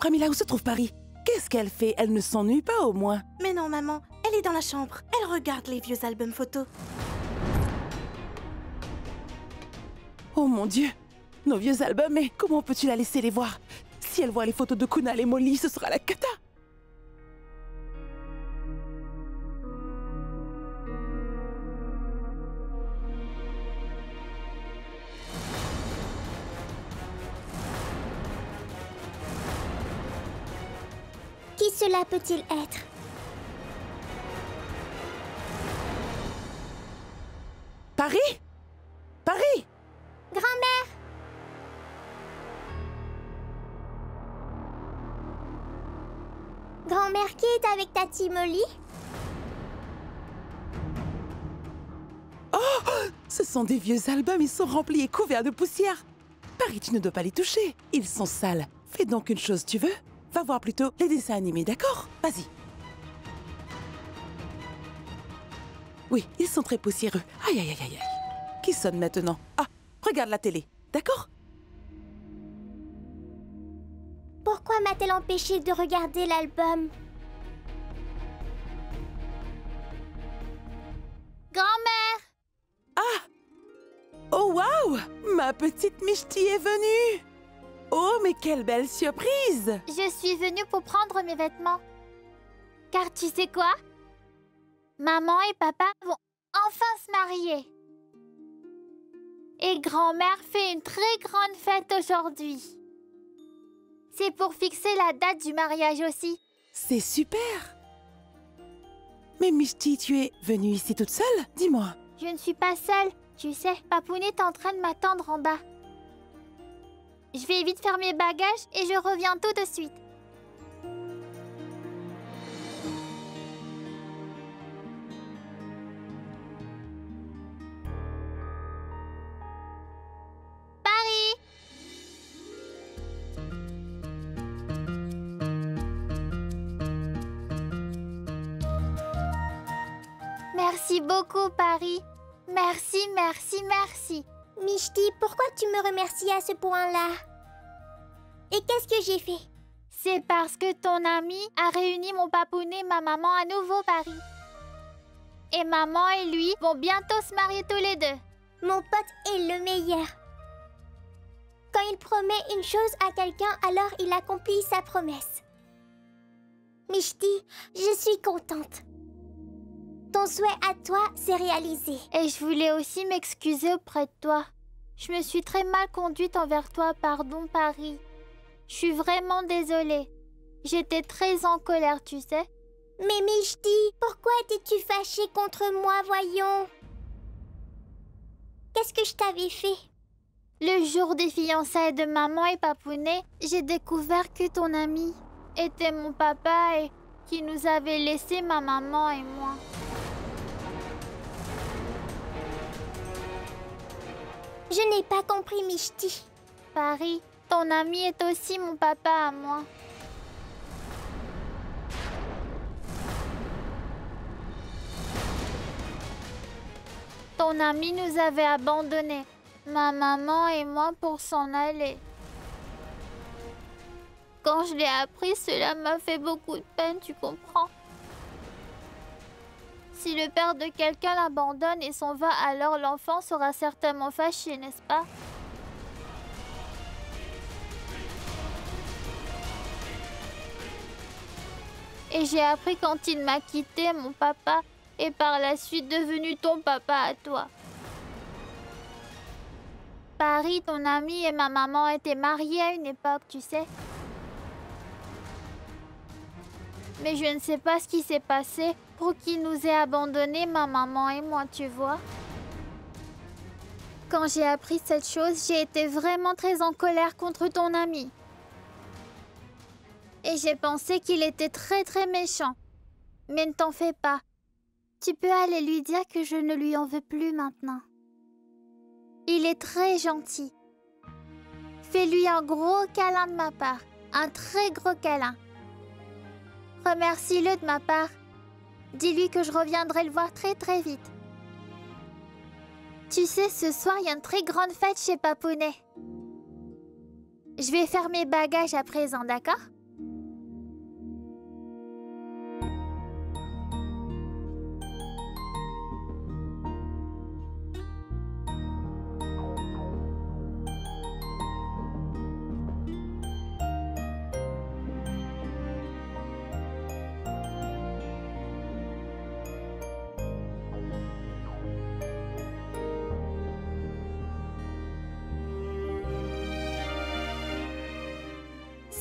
Pramila, où se trouve Paris? Qu'est-ce qu'elle fait? Elle ne s'ennuie pas au moins? Mais non, maman, elle est dans la chambre. Elle regarde les vieux albums photos. Oh mon Dieu! Nos vieux albums, mais comment peux-tu la laisser les voir? Si elle voit les photos de Kunal et Molly, ce sera la cata! Qui cela peut-il être? Paris? Paris? Grand-mère! Grand-mère, qui est avec Tati Molly? Oh! Ce sont des vieux albums, ils sont remplis et couverts de poussière. Paris, tu ne dois pas les toucher. Ils sont sales. Fais donc une chose, tu veux? Va voir plutôt les dessins animés, d'accord? Vas-y. Oui, ils sont très poussiéreux. Aïe, aïe, aïe, aïe. Qui sonne maintenant? Ah, regarde la télé, d'accord? Pourquoi m'a-t-elle empêché de regarder l'album? Grand-mère! Ah! Oh, waouh! Ma petite Mishti est venue! Oh, mais quelle belle surprise! Je suis venue pour prendre mes vêtements. Car tu sais quoi? Maman et papa vont enfin se marier. Et grand-mère fait une très grande fête aujourd'hui. C'est pour fixer la date du mariage aussi. C'est super! Mais Mishti, tu es venue ici toute seule? Dis-moi. Je ne suis pas seule. Tu sais, Papounet est en train de m'attendre en bas. Je vais vite faire mes bagages et je reviens tout de suite. Paris! Merci beaucoup, Paris. Merci, merci, merci. Mishti, pourquoi tu me remercies à ce point-là? Et qu'est-ce que j'ai fait? C'est parce que ton ami a réuni mon papounet et ma maman à nouveau, Paris. Et maman et lui vont bientôt se marier tous les deux. Mon pote est le meilleur. Quand il promet une chose à quelqu'un, alors il accomplit sa promesse. Mishti, je suis contente. Ton souhait à toi s'est réalisé. Et je voulais aussi m'excuser auprès de toi. Je me suis très mal conduite envers toi, pardon, Paris. Je suis vraiment désolée. J'étais très en colère, tu sais. Mais Mishti, pourquoi étais-tu fâchée contre moi, voyons? Qu'est-ce que je t'avais fait? Le jour des fiançailles de maman et Papounet, j'ai découvert que ton ami était mon papa et qui nous avait laissé ma maman et moi. Je n'ai pas compris, Mishti. Paris, ton ami est aussi mon papa à moi. Ton ami nous avait abandonnés, ma maman et moi, pour s'en aller. Quand je l'ai appris, cela m'a fait beaucoup de peine, tu comprends? Si le père de quelqu'un l'abandonne et s'en va, alors l'enfant sera certainement fâché, n'est-ce pas? Et j'ai appris quand il m'a quitté, mon papa est par la suite devenu ton papa à toi. Paris, ton ami et ma maman étaient mariés à une époque, tu sais. Mais je ne sais pas ce qui s'est passé pour qu'il nous ait abandonnés, ma maman et moi, tu vois. Quand j'ai appris cette chose, j'ai été vraiment très en colère contre ton ami. Et j'ai pensé qu'il était très très méchant. Mais ne t'en fais pas. Tu peux aller lui dire que je ne lui en veux plus maintenant. Il est très gentil. Fais-lui un gros câlin de ma part. Un très gros câlin. Remercie-le de ma part. Dis-lui que je reviendrai le voir très très vite. Tu sais, ce soir, il y a une très grande fête chez Papounet. Je vais faire mes bagages à présent, d'accord?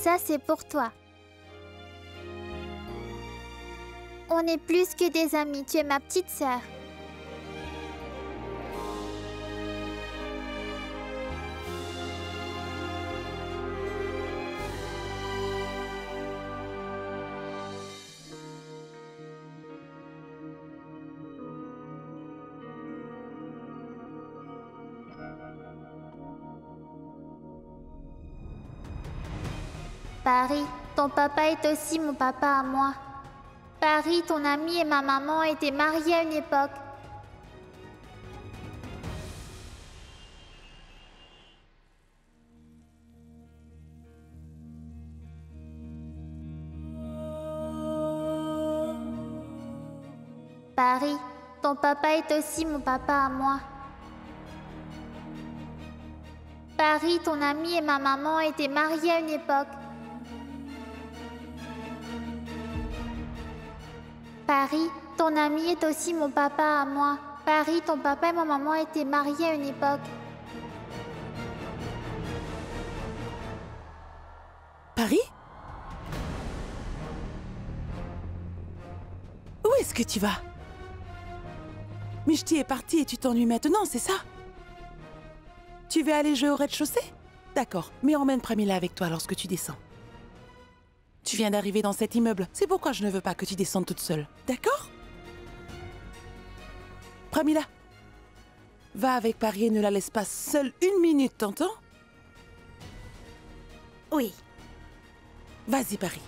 Ça, c'est pour toi. On est plus que des amis. Tu es ma petite sœur. Paris, ton papa est aussi mon papa à moi. Paris, ton ami et ma maman étaient mariés à une époque. Paris, ton papa est aussi mon papa à moi. Paris, ton ami et ma maman étaient mariés à une époque. Paris, ton ami est aussi mon papa à moi. Paris, ton papa et ma maman étaient mariés à une époque. Paris? Où est-ce que tu vas? Mishti est partie et tu t'ennuies maintenant, c'est ça? Tu veux aller jouer au rez-de-chaussée? D'accord, mais emmène Pramila avec toi lorsque tu descends. Tu viens d'arriver dans cet immeuble, c'est pourquoi je ne veux pas que tu descendes toute seule, d'accord? Pramila, va avec Paris et ne la laisse pas seule 1 minute, t'entends? Oui. Vas-y, Paris.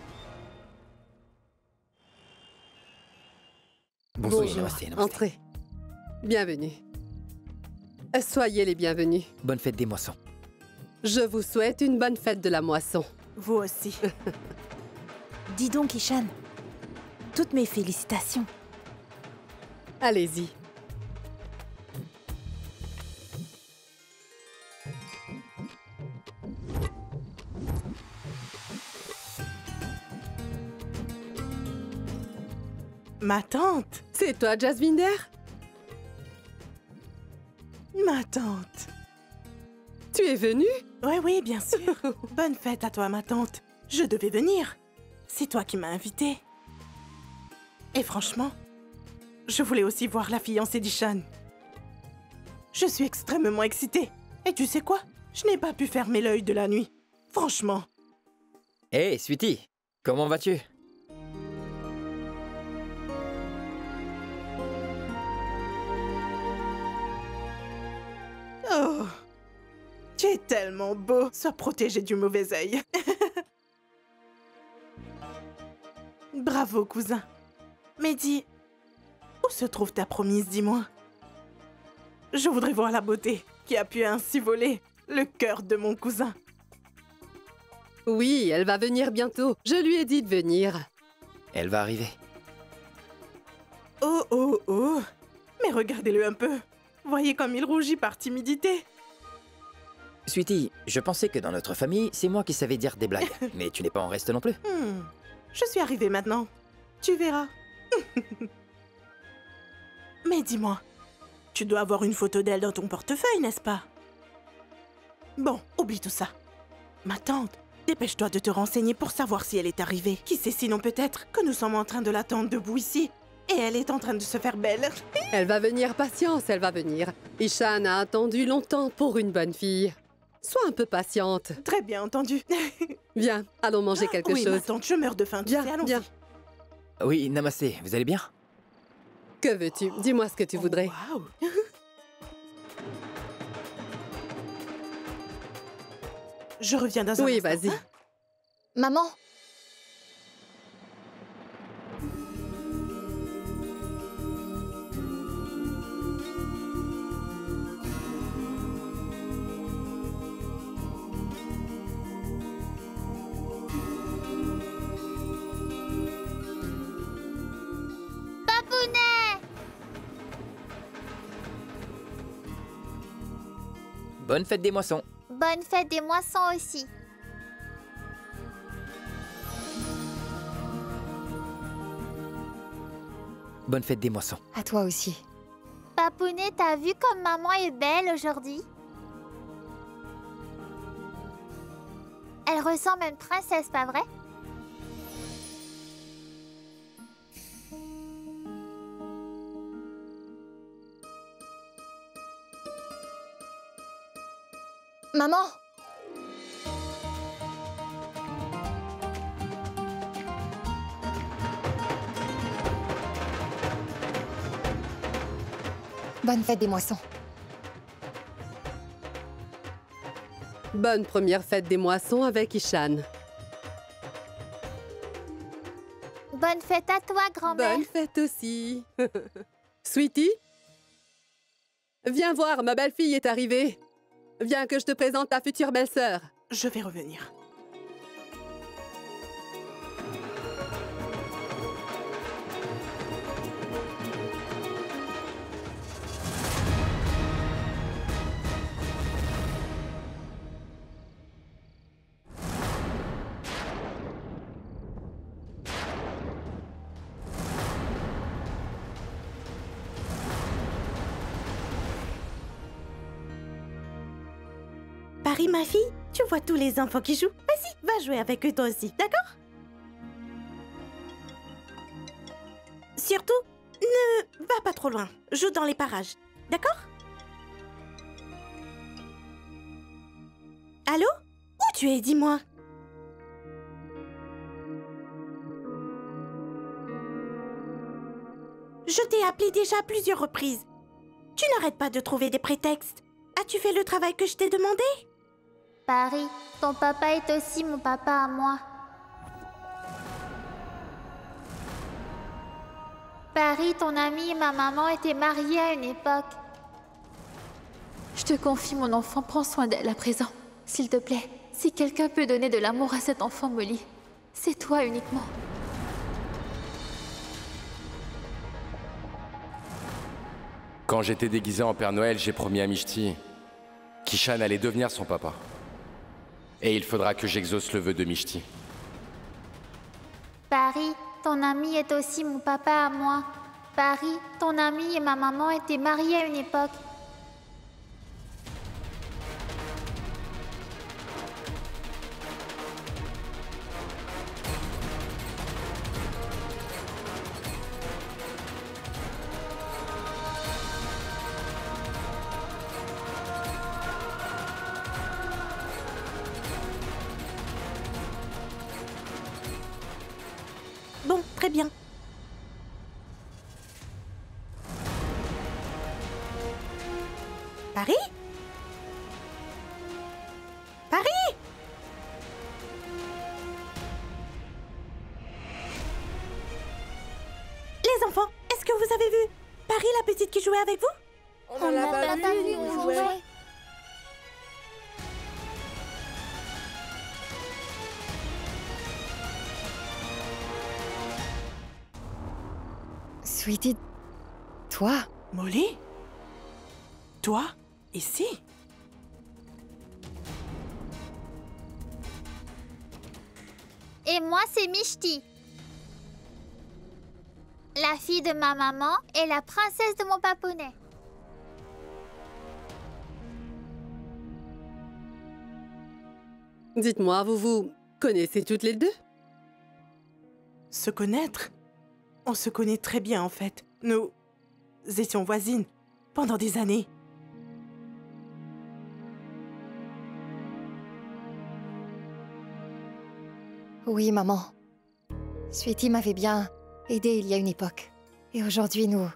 Bonjour, Namasté. entrez. Bienvenue. Soyez les bienvenus. Bonne fête des moissons. Je vous souhaite une bonne fête de la moisson. Vous aussi. Dis donc, Ishan. Toutes mes félicitations. Allez-y. Ma tante. C'est toi, Jasminder? Ma tante. Tu es venue? Oui, oui, bien sûr. Bonne fête à toi, ma tante. Je devais venir. C'est toi qui m'as invitée. Et franchement, je voulais aussi voir la fiancée d'Ishan. Je suis extrêmement excitée. Et tu sais quoi? Je n'ai pas pu fermer l'œil de la nuit. Franchement. Hé, Sweetie, comment vas-tu? Oh, tu es tellement beau. Sois protégé du mauvais œil. Bravo, cousin. Mais dis, où se trouve ta promise, dis-moi? Je voudrais voir la beauté qui a pu ainsi voler le cœur de mon cousin. Oui, elle va venir bientôt. Je lui ai dit de venir. Elle va arriver. Oh, oh, oh. Mais regardez-le un peu. Voyez comme il rougit par timidité. Sweetie, je pensais que dans notre famille, c'est moi qui savais dire des blagues. Mais tu n'es pas en reste non plus. Je suis arrivée maintenant. Tu verras. Mais dis-moi, tu dois avoir une photo d'elle dans ton portefeuille, n'est-ce pas? Bon, oublie tout ça. Ma tante, dépêche-toi de te renseigner pour savoir si elle est arrivée. Qui sait, sinon peut-être que nous sommes en train de l'attendre debout ici. Et elle est en train de se faire belle. Elle va venir, patience, elle va venir. Ishan a attendu longtemps pour une bonne fille. Sois un peu patiente. Très bien entendu. Viens, allons manger quelque Oui, ma chose. tante, je meurs de faim. Tu sais, Viens, allons-y. viens. Oui, Namasté, vous allez bien? Que veux-tu? Dis-moi ce que tu voudrais. Waouh. Je reviens dans un Oui, instant, vas-y. hein? Maman, Bonne fête des moissons. Bonne fête des moissons aussi. Bonne fête des moissons. à toi aussi. Papounet, t'as vu comme maman est belle aujourd'hui? Elle ressemble à une princesse, pas vrai? Maman! Bonne fête des moissons. Bonne première fête des moissons avec Ishan. Bonne fête à toi, grand-mère. Bonne fête aussi. Sweetie? Viens voir, ma belle-fille est arrivée. Viens que je te présente ta future belle-sœur. Je vais revenir. Paris, ma fille, tu vois tous les enfants qui jouent? Vas-y, va jouer avec eux toi aussi, d'accord? Surtout, ne va pas trop loin. Joue dans les parages, d'accord? Allô? Où tu es, dis-moi? Je t'ai appelé déjà à plusieurs reprises. Tu n'arrêtes pas de trouver des prétextes. As-tu fait le travail que je t'ai demandé? Paris, ton papa est aussi mon papa à moi. Paris, ton ami et ma maman étaient mariés à une époque. Je te confie mon enfant, prends soin d'elle à présent. S'il te plaît, si quelqu'un peut donner de l'amour à cet enfant, Molly, c'est toi uniquement. Quand j'étais déguisé en Père Noël, j'ai promis à Mishti qu'Ishan allait devenir son papa. Et il faudra que j'exauce le vœu de Mishti. Paris, ton ami est aussi mon papa à moi. Paris, ton ami et ma maman étaient mariés à une époque. Bon, très bien. Paris? Paris? Les enfants, est-ce que vous avez vu Paris, la petite qui jouait avec vous? On n'a pas vu nous jouer. Sweetie, toi? Molly? Toi? Ici? Et moi, c'est Mishti. La fille de ma maman et la princesse de mon paponnet. Dites-moi, vous vous connaissez toutes les deux? Se connaître? On se connaît très bien en fait. Nous étions voisines pendant des années. Oui, maman. Sweetie m'avait bien aidé il y a une époque. Et aujourd'hui, nous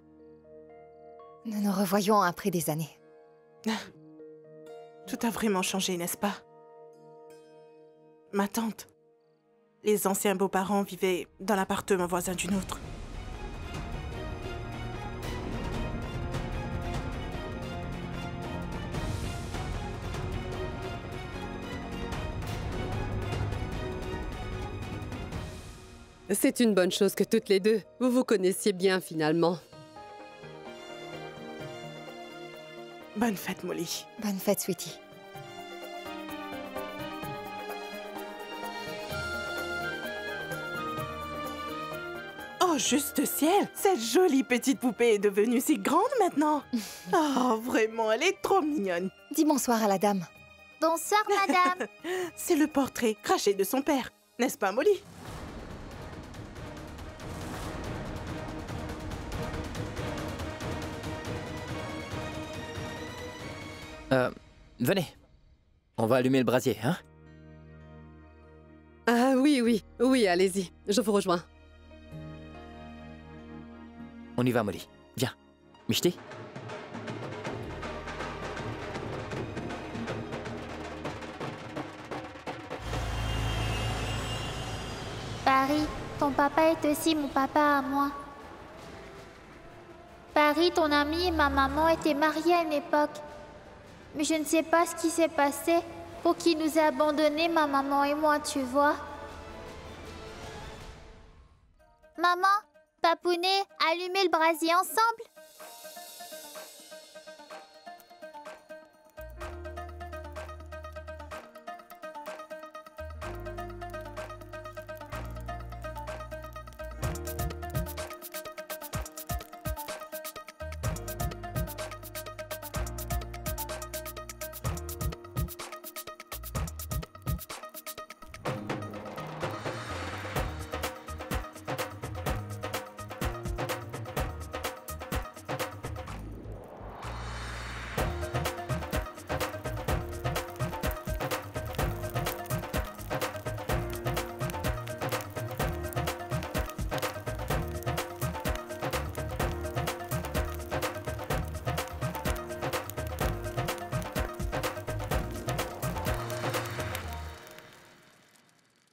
nous revoyons après des années. Tout a vraiment changé, n'est-ce pas? Ma tante. Les anciens beaux-parents vivaient dans l'appartement voisin du nôtre. C'est une bonne chose que toutes les deux, vous vous connaissiez bien finalement. Bonne fête, Molly. Bonne fête, Sweetie. Oh, juste ciel! Cette jolie petite poupée est devenue si grande maintenant! Oh, vraiment, elle est trop mignonne! Dis bonsoir à la dame. Bonsoir, madame. C'est le portrait craché de son père, n'est-ce pas, Molly? Venez. On va allumer le brasier, hein? Ah oui, oui, oui, allez-y, je vous rejoins. On y va, Molly. Viens. Mishti? Paris, ton papa est aussi mon papa à moi. Paris, ton ami et ma maman étaient mariés à une époque. Mais je ne sais pas ce qui s'est passé pour qu'il nous ait abandonnés, ma maman et moi, tu vois. Maman, Papounet, allumez le brasier ensemble.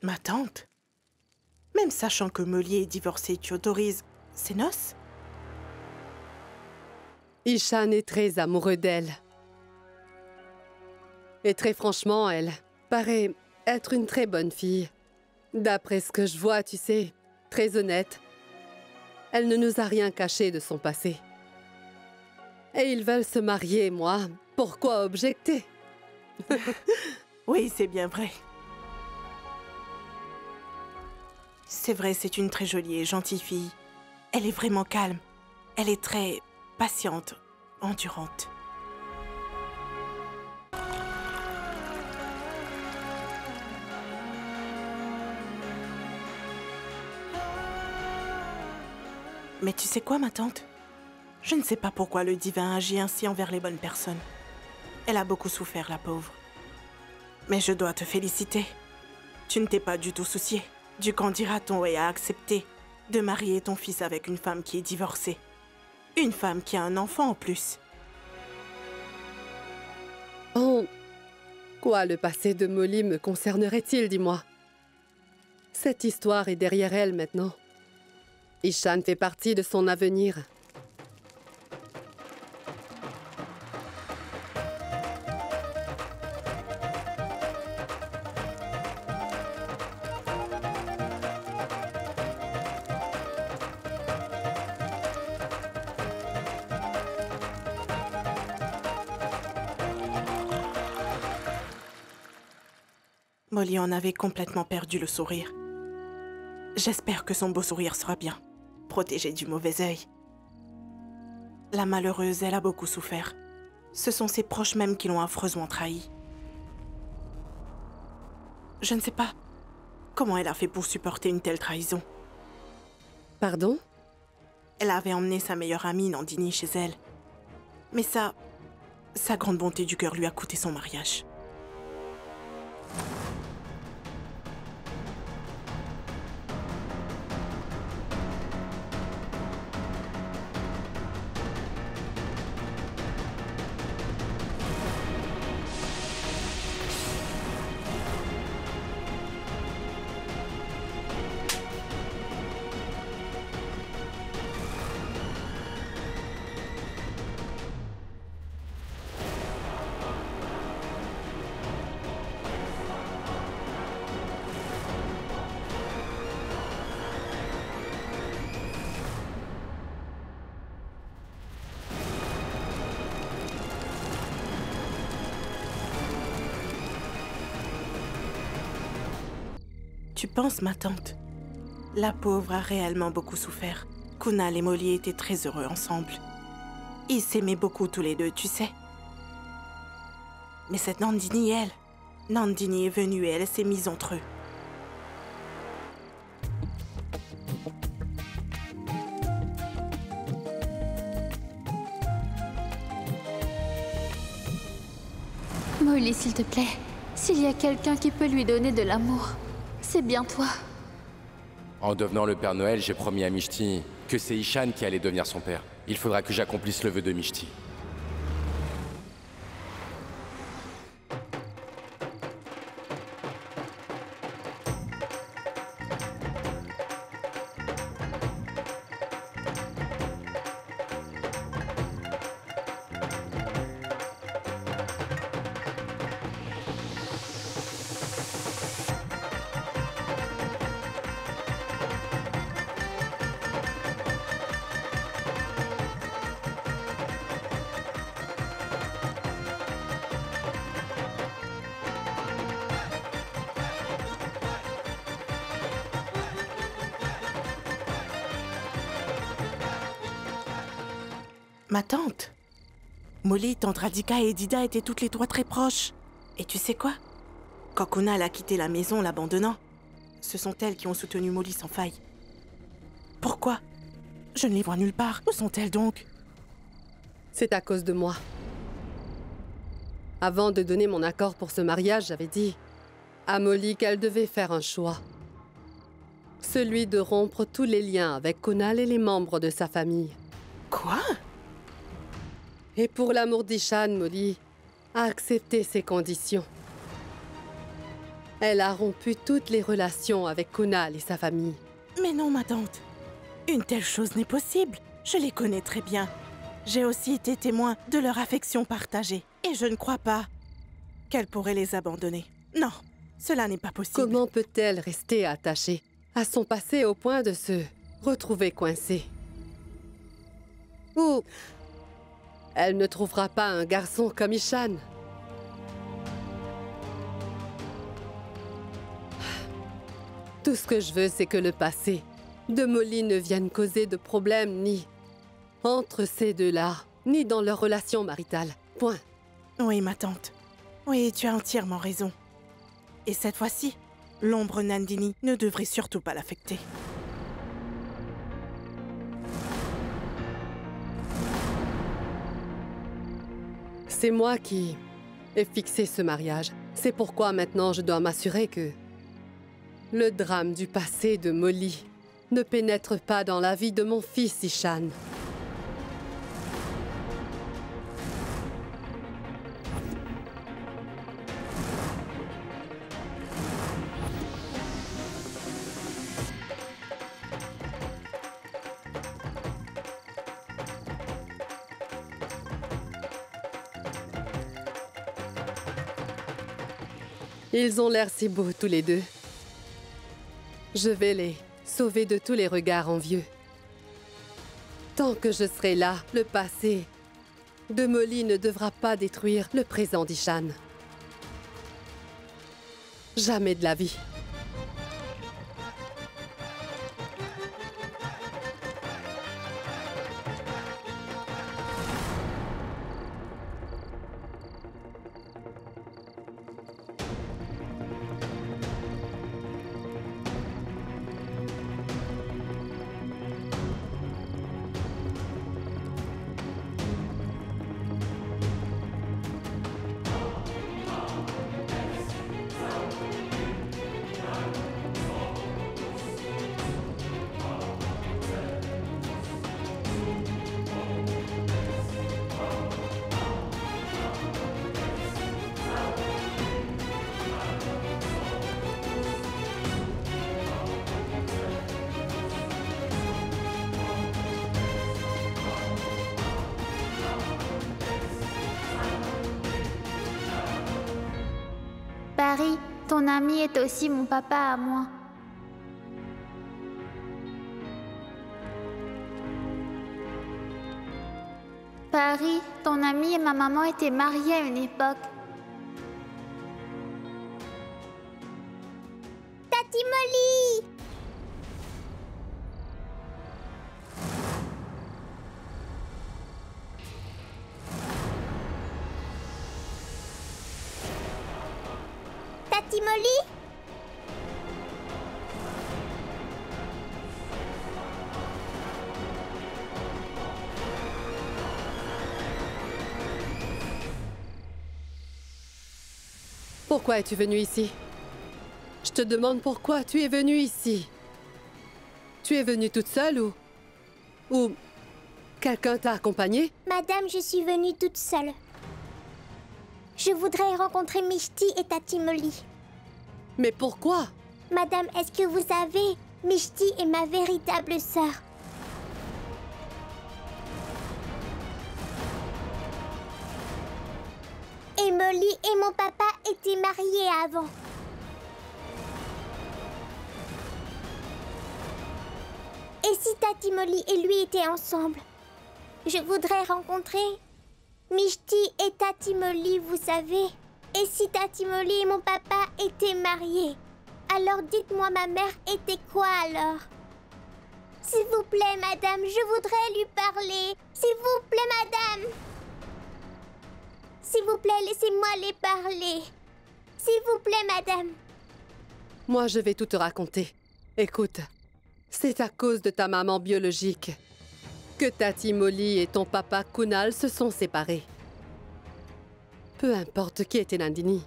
Ma tante? Même sachant que Molly est divorcée, tu autorises ses noces? Ishan est très amoureux d'elle. Et très franchement, elle paraît être une très bonne fille. D'après ce que je vois, tu sais, très honnête. Elle ne nous a rien caché de son passé. Et ils veulent se marier, moi. Pourquoi objecter? Oui, c'est bien vrai. C'est vrai, c'est une très jolie et gentille fille. Elle est vraiment calme. Elle est très patiente, endurante. Mais tu sais quoi, ma tante? Je ne sais pas pourquoi le divin agit ainsi envers les bonnes personnes. Elle a beaucoup souffert, la pauvre. Mais je dois te féliciter. Tu ne t'es pas du tout souciée du qu'en dira-t-on et a accepté de marier ton fils avec une femme qui est divorcée. Une femme qui a un enfant en plus. Oh, quoi le passé de Molly me concernerait-il, dis-moi? Cette histoire est derrière elle maintenant. Ishan fait partie de son avenir. Molly en avait complètement perdu le sourire. J'espère que son beau sourire sera bien, protégé du mauvais œil. La malheureuse, elle a beaucoup souffert. Ce sont ses proches même qui l'ont affreusement trahie. Je ne sais pas comment elle a fait pour supporter une telle trahison. Pardon? Elle avait emmené sa meilleure amie Nandini chez elle. Mais ça, sa grande bonté du cœur lui a coûté son mariage. Tu penses, ma tante? La pauvre a réellement beaucoup souffert. Kunal et Molly étaient très heureux ensemble. Ils s'aimaient beaucoup tous les deux, tu sais. Mais cette Nandini, elle... Nandini est venue et elle s'est mise entre eux. Molly, s'il te plaît, s'il y a quelqu'un qui peut lui donner de l'amour, c'est bien toi. En devenant le Père Noël, j'ai promis à Mishti que c'est Ishan qui allait devenir son père. Il faudra que j'accomplisse le vœu de Mishti. Ma tante. Molly, tante Radhika et Dida étaient toutes les trois très proches. Et tu sais quoi? Quand Kunal a quitté la maison l'abandonnant, ce sont elles qui ont soutenu Molly sans faille. Pourquoi? Je ne les vois nulle part. Où sont-elles donc? C'est à cause de moi. Avant de donner mon accord pour ce mariage, j'avais dit à Molly qu'elle devait faire un choix. Celui de rompre tous les liens avec Kunal et les membres de sa famille. Quoi? Et pour l'amour d'Ishan, Molly a accepté ces conditions. Elle a rompu toutes les relations avec Kunal et sa famille. Mais non, ma tante. Une telle chose n'est possible. Je les connais très bien. J'ai aussi été témoin de leur affection partagée. Et je ne crois pas qu'elle pourrait les abandonner. Non, cela n'est pas possible. Comment peut-elle rester attachée à son passé au point de se retrouver coincée? Ou elle ne trouvera pas un garçon comme Ishan. Tout ce que je veux, c'est que le passé de Molly ne vienne causer de problèmes ni entre ces deux-là, ni dans leur relation maritale. Point. Oui, ma tante. Oui, tu as entièrement raison. Et cette fois-ci, l'ombre Nandini ne devrait surtout pas l'affecter. C'est moi qui ai fixé ce mariage. C'est pourquoi maintenant je dois m'assurer que le drame du passé de Molly ne pénètre pas dans la vie de mon fils Ishan. Ils ont l'air si beaux tous les deux. Je vais les sauver de tous les regards envieux. Tant que je serai là, le passé de Molly ne devra pas détruire le présent d'Ishan. Jamais de la vie. Paris, ton ami est aussi mon papa à moi. Paris, ton ami et ma maman étaient mariés à une époque. Tati Molly! Tati Molly? Pourquoi es-tu venue ici? Je te demande pourquoi tu es venue ici. Tu es venue toute seule ou quelqu'un t'a accompagnée? Madame, je suis venue toute seule. Je voudrais rencontrer Mishti et Tati Molly. Mais pourquoi? Madame, est-ce que vous savez, Mishti est ma véritable sœur. Et Molly et mon papa étaient mariés avant. Et si Tati Molly et lui étaient ensemble? Je voudrais rencontrer Mishti et Tati Molly, vous savez. Et si Tati Molly et mon papa étaient mariés? Alors dites-moi, ma mère était quoi alors? S'il vous plaît, madame, je voudrais lui parler. S'il vous plaît, madame. S'il vous plaît, laissez-moi les parler. S'il vous plaît, madame. Moi, je vais tout te raconter. Écoute, c'est à cause de ta maman biologique que Tati Molly et ton papa Kunal se sont séparés. Peu importe qui était Nandini,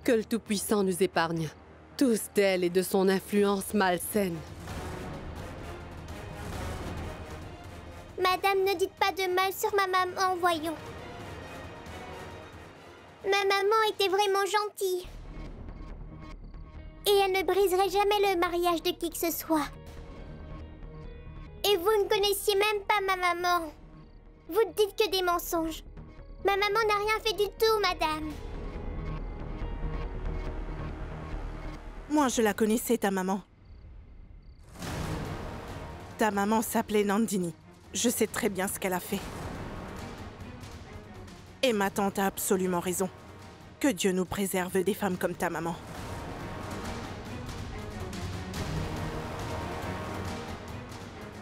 que le Tout-Puissant nous épargne, tous d'elle et de son influence malsaine. Madame, ne dites pas de mal sur ma maman, voyons. Ma maman était vraiment gentille. Et elle ne briserait jamais le mariage de qui que ce soit. Et vous ne connaissiez même pas ma maman. Vous ne dites que des mensonges. Ma maman n'a rien fait du tout, madame. Moi, je la connaissais, ta maman. Ta maman s'appelait Nandini. Je sais très bien ce qu'elle a fait. Et ma tante a absolument raison. Que Dieu nous préserve des femmes comme ta maman.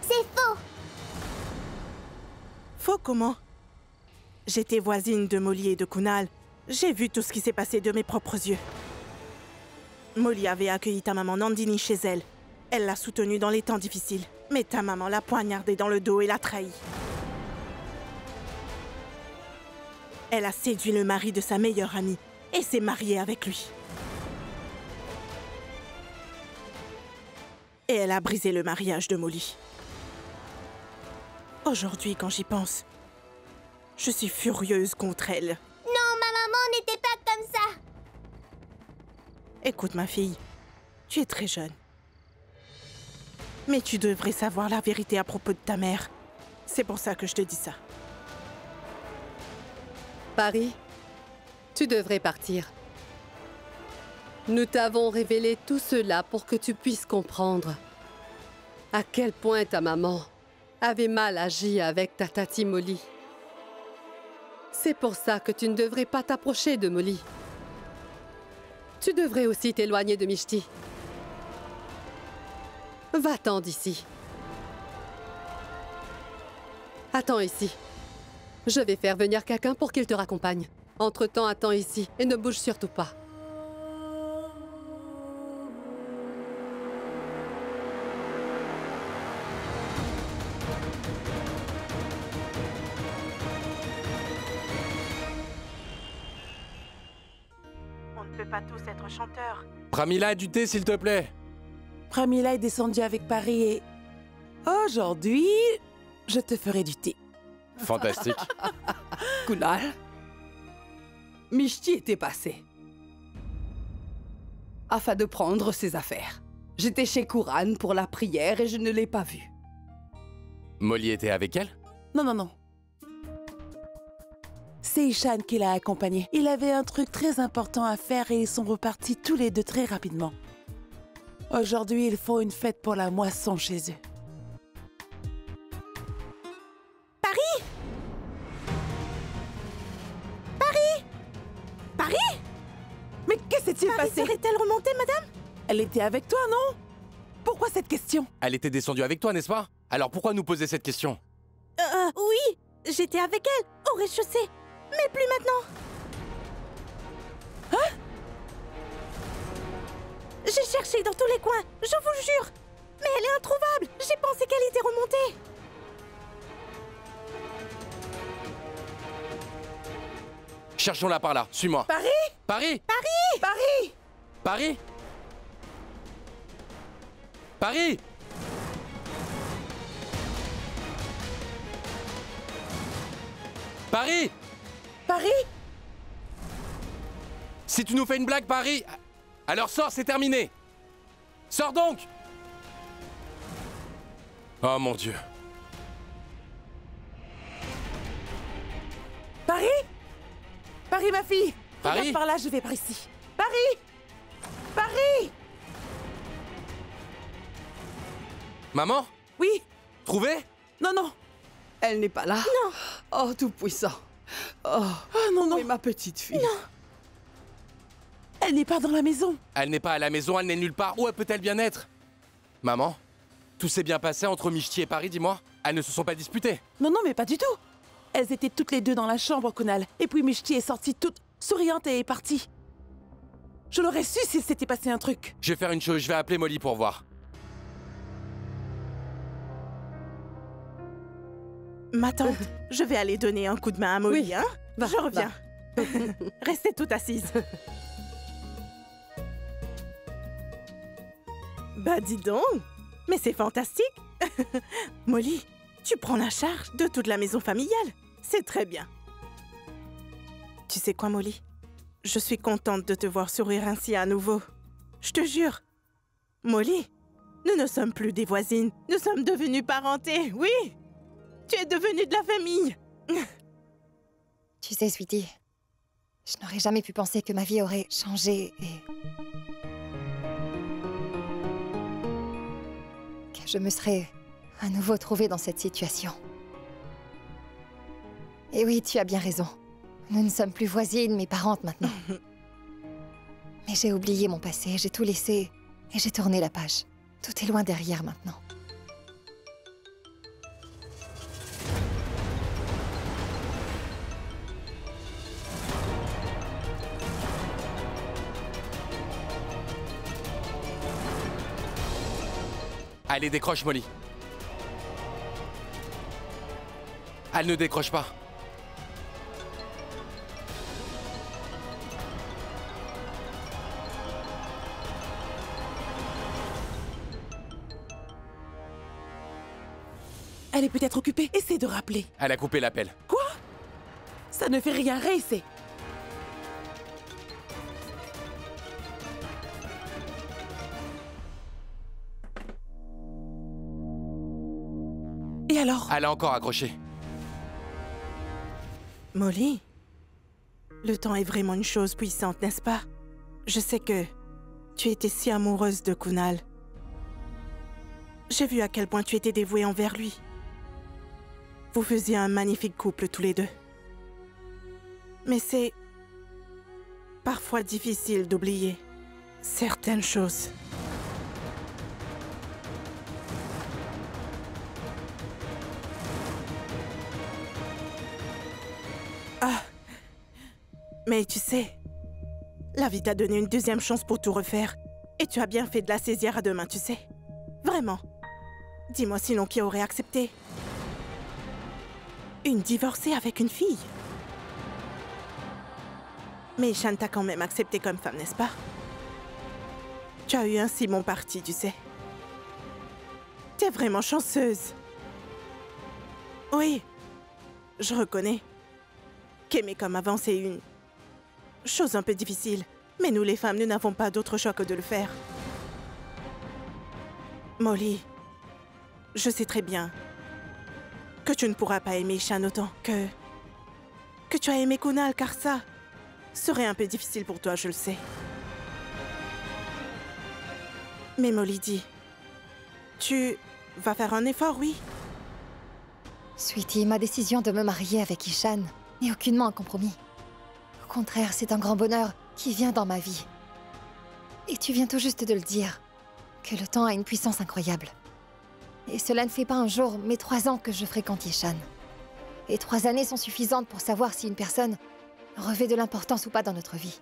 C'est faux! Faux comment? J'étais voisine de Molly et de Kunal. J'ai vu tout ce qui s'est passé de mes propres yeux. Molly avait accueilli ta maman Nandini chez elle. Elle l'a soutenue dans les temps difficiles. Mais ta maman l'a poignardée dans le dos et l'a trahie. Elle a séduit le mari de sa meilleure amie et s'est mariée avec lui. Et elle a brisé le mariage de Molly. Aujourd'hui, quand j'y pense, je suis furieuse contre elle. Non, ma maman n'était pas comme ça. Écoute, ma fille, tu es très jeune. Mais tu devrais savoir la vérité à propos de ta mère. C'est pour ça que je te dis ça. Paris, tu devrais partir. Nous t'avons révélé tout cela pour que tu puisses comprendre à quel point ta maman avait mal agi avec ta Tati Molly. C'est pour ça que tu ne devrais pas t'approcher de Molly. Tu devrais aussi t'éloigner de Mishti. Va-t'en d'ici. Attends ici. Je vais faire venir quelqu'un pour qu'il te raccompagne. Entre-temps, attends ici et ne bouge surtout pas. On ne peut pas tous être chanteurs. Pramila, du thé, s'il te plaît. Pramila est descendue avec Paris et... Aujourd'hui, je te ferai du thé. Fantastique. Kunal, Mishti était passé afin de prendre ses affaires. J'étais chez Kuran pour la prière et je ne l'ai pas vue. Molly était avec elle? Non, non, non. C'est Ishan qui l'a accompagné. Il avait un truc très important à faire et ils sont repartis tous les deux très rapidement. Aujourd'hui, ils font une fête pour la moisson chez eux. Paris? Paris? Paris? Mais qu'est-ce qui s'est passé? Serait-elle remontée, madame? Elle était avec toi, non? Pourquoi cette question? Elle était descendue avec toi, n'est-ce pas? Alors pourquoi nous poser cette question? Oui, j'étais avec elle, au rez-de-chaussée. Mais plus maintenant. Hein? dans tous les coins, je vous jure. Mais elle est introuvable. J'ai pensé qu'elle était remontée. Cherchons-la par là, suis-moi. Paris? Paris? Paris? Paris? Paris? Paris? Paris? Paris? Si tu nous fais une blague, Paris, alors sors, c'est terminé. Sors donc! Oh mon Dieu. Paris? Paris, ma fille! Paris? Regarde par là, je vais par ici. Paris! Paris! Maman? Oui? Trouvé? Non, non! Elle n'est pas là? Non! Oh, tout-puissant. Oh, non, non! oui, ma petite fille. Non! Elle n'est pas dans la maison! Elle n'est pas à la maison, elle n'est nulle part. Où peut-elle bien être? Maman? Tout s'est bien passé entre Mishti et Paris, dis-moi? Elles ne se sont pas disputées? Non, non, mais pas du tout! Elles étaient toutes les deux dans la chambre, Kunal. Et puis Mishti est sortie toute souriante et est partie. Je l'aurais su s'il s'était passé un truc. Je vais faire une chose, je vais appeler Molly pour voir. Ma tante, je vais aller donner un coup de main à Molly, Oui. hein? Va, Je reviens. Restez toute assise. Bah dis donc, mais c'est fantastique. Molly, tu prends la charge de toute la maison familiale. C'est très bien. Tu sais quoi, Molly? Je suis contente de te voir sourire ainsi à nouveau. Je te jure. Molly, nous ne sommes plus des voisines. Nous sommes devenues parentées, oui. Tu es devenue de la famille. Tu sais, Sweetie, je n'aurais jamais pu penser que ma vie aurait changé et... que je me serais à nouveau trouvée dans cette situation. Et oui, tu as bien raison. Nous ne sommes plus voisines, mais parentes maintenant. Mais j'ai oublié mon passé, j'ai tout laissé et j'ai tourné la page. Tout est loin derrière maintenant. Allez, décroche, Molly. Elle ne décroche pas. Elle est peut-être occupée. Essaie de rappeler. Elle a coupé l'appel. Quoi? Ça ne fait rien, réessaie. Et alors? Elle a encore accroché. Molly, le temps est vraiment une chose puissante, n'est-ce pas? Je sais que tu étais si amoureuse de Kunal. J'ai vu à quel point tu étais dévouée envers lui. Vous faisiez un magnifique couple tous les deux. Mais c'est parfois difficile d'oublier certaines choses. Ah, mais tu sais, la vie t'a donné une deuxième chance pour tout refaire. Et tu as bien fait de la saisir à deux mains, tu sais. Vraiment. Dis-moi sinon qui aurait accepté? Une divorcée avec une fille? Mais Ishan t'a quand même accepté comme femme, n'est-ce pas? Tu as eu un si bon parti, tu sais. T'es vraiment chanceuse. Oui, je reconnais qu'aimer comme avant, c'est une chose un peu difficile. Mais nous, les femmes, nous n'avons pas d'autre choix que de le faire. Molly, je sais très bien que tu ne pourras pas aimer Ishan autant que tu as aimé Kunal, car ça serait un peu difficile pour toi, je le sais. Mais Molly dit, tu vas faire un effort, oui? Sweetie, ma décision de me marier avec Ishan n'est aucunement un compromis. Au contraire, c'est un grand bonheur qui vient dans ma vie. Et tu viens tout juste de le dire, que le temps a une puissance incroyable. Et cela ne fait pas un jour, mais 3 ans que je fréquente Ishan. Et 3 années sont suffisantes pour savoir si une personne revêt de l'importance ou pas dans notre vie.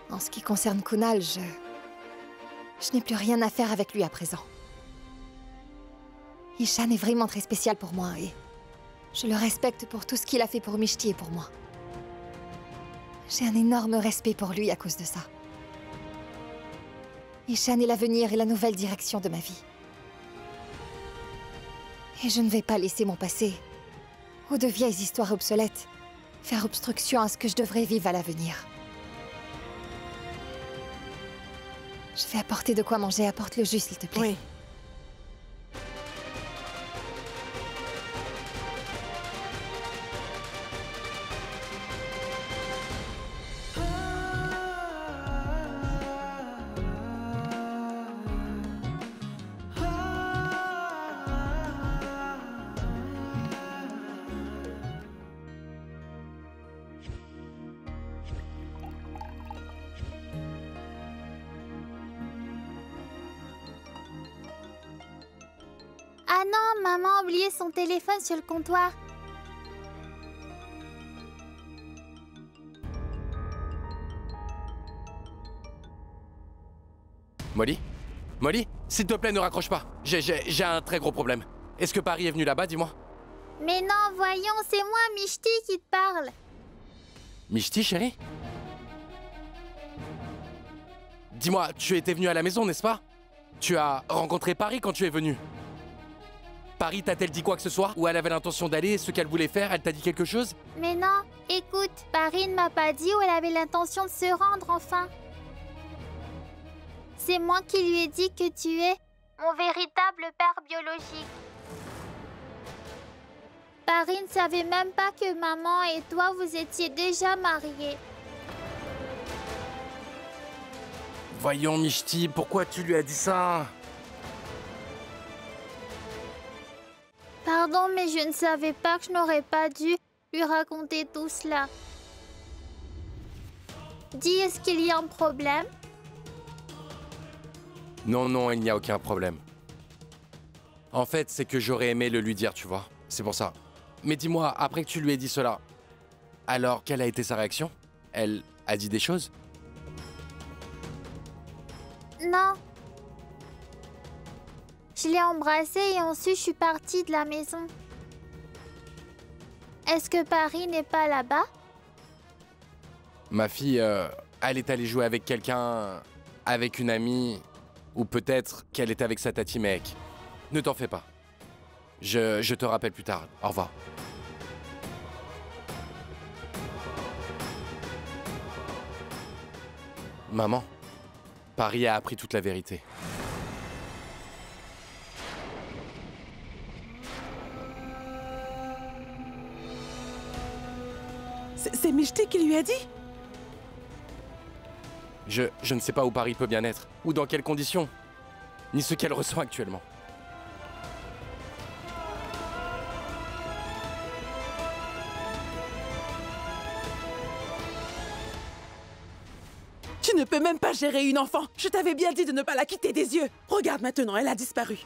En ce qui concerne Kunal, Je n'ai plus rien à faire avec lui à présent. Ishan est vraiment très spécial pour moi et je le respecte pour tout ce qu'il a fait pour Mishti et pour moi. J'ai un énorme respect pour lui à cause de ça. Ishan est l'avenir et la nouvelle direction de ma vie. Et je ne vais pas laisser mon passé, ou de vieilles histoires obsolètes, faire obstruction à ce que je devrais vivre à l'avenir. Je vais apporter de quoi manger, apporte le jus s'il te plaît. Oui. Ah non, maman a oublié son téléphone sur le comptoir. Molly? Molly? S'il te plaît, ne raccroche pas. J'ai un très gros problème. Est-ce que Paris est venu là-bas, dis-moi? Mais non, voyons, c'est moi, Mishti, qui te parle. Mishti, chérie? Dis-moi, tu étais venu à la maison, n'est-ce pas? Tu as rencontré Paris quand tu es venu. Paris t'a-t-elle dit quoi que ce soit? Ou elle avait l'intention d'aller, ce qu'elle voulait faire, elle t'a dit quelque chose? Mais non, écoute, Paris ne m'a pas dit où elle avait l'intention de se rendre, enfin. C'est moi qui lui ai dit que tu es mon véritable père biologique. Paris ne savait même pas que maman et toi, vous étiez déjà mariés. Voyons, Mishti, pourquoi tu lui as dit ça? Pardon, mais je ne savais pas que je n'aurais pas dû lui raconter tout cela. Dis, est-ce qu'il y a un problème? Non, non, il n'y a aucun problème. En fait, c'est que j'aurais aimé le lui dire, tu vois. C'est pour ça. Mais dis-moi, après que tu lui aies dit cela, alors quelle a été sa réaction? Elle a dit des choses? Non. Je l'ai embrassée et ensuite je suis partie de la maison. Est-ce que Paris n'est pas là-bas? Ma fille, elle est allée jouer avec quelqu'un, avec une amie, ou peut-être qu'elle était avec sa tati, mec. Ne t'en fais pas. Je te rappelle plus tard. Au revoir. Maman, Paris a appris toute la vérité. C'est Mishti qui lui a dit? Je ne sais pas où Paris peut bien être, ou dans quelles conditions, ni ce qu'elle ressent actuellement. Tu ne peux même pas gérer une enfant. Je t'avais bien dit de ne pas la quitter des yeux. Regarde maintenant, elle a disparu.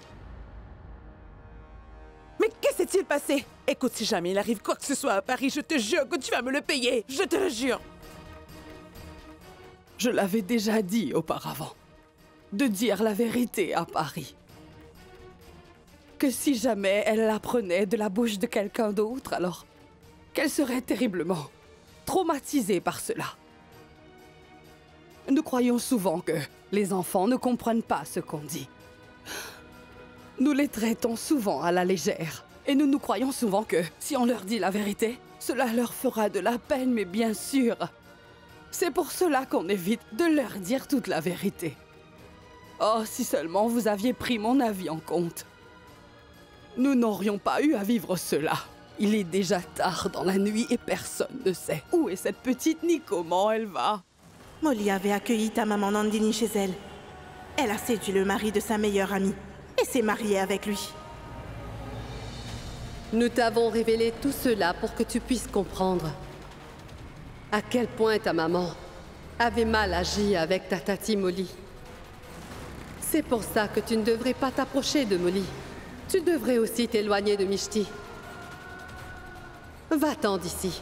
Mais qu'est-ce qui s'est passé? Écoute, si jamais il arrive quoi que ce soit à Paris, je te jure que tu vas me le payer. Je te le jure. Je l'avais déjà dit auparavant, de dire la vérité à Paris. Que si jamais elle l'apprenait de la bouche de quelqu'un d'autre, alors qu'elle serait terriblement traumatisée par cela. Nous croyons souvent que les enfants ne comprennent pas ce qu'on dit. Nous les traitons souvent à la légère. Et nous croyons souvent que si on leur dit la vérité, cela leur fera de la peine, mais bien sûr, c'est pour cela qu'on évite de leur dire toute la vérité. Oh, si seulement vous aviez pris mon avis en compte. Nous n'aurions pas eu à vivre cela. Il est déjà tard dans la nuit et personne ne sait où est cette petite ni comment elle va. Molly avait accueilli ta maman Nandini chez elle. Elle a séduit le mari de sa meilleure amie et s'est mariée avec lui. Nous t'avons révélé tout cela pour que tu puisses comprendre à quel point ta maman avait mal agi avec ta tati Molly. C'est pour ça que tu ne devrais pas t'approcher de Molly. Tu devrais aussi t'éloigner de Mishti. Va-t'en d'ici.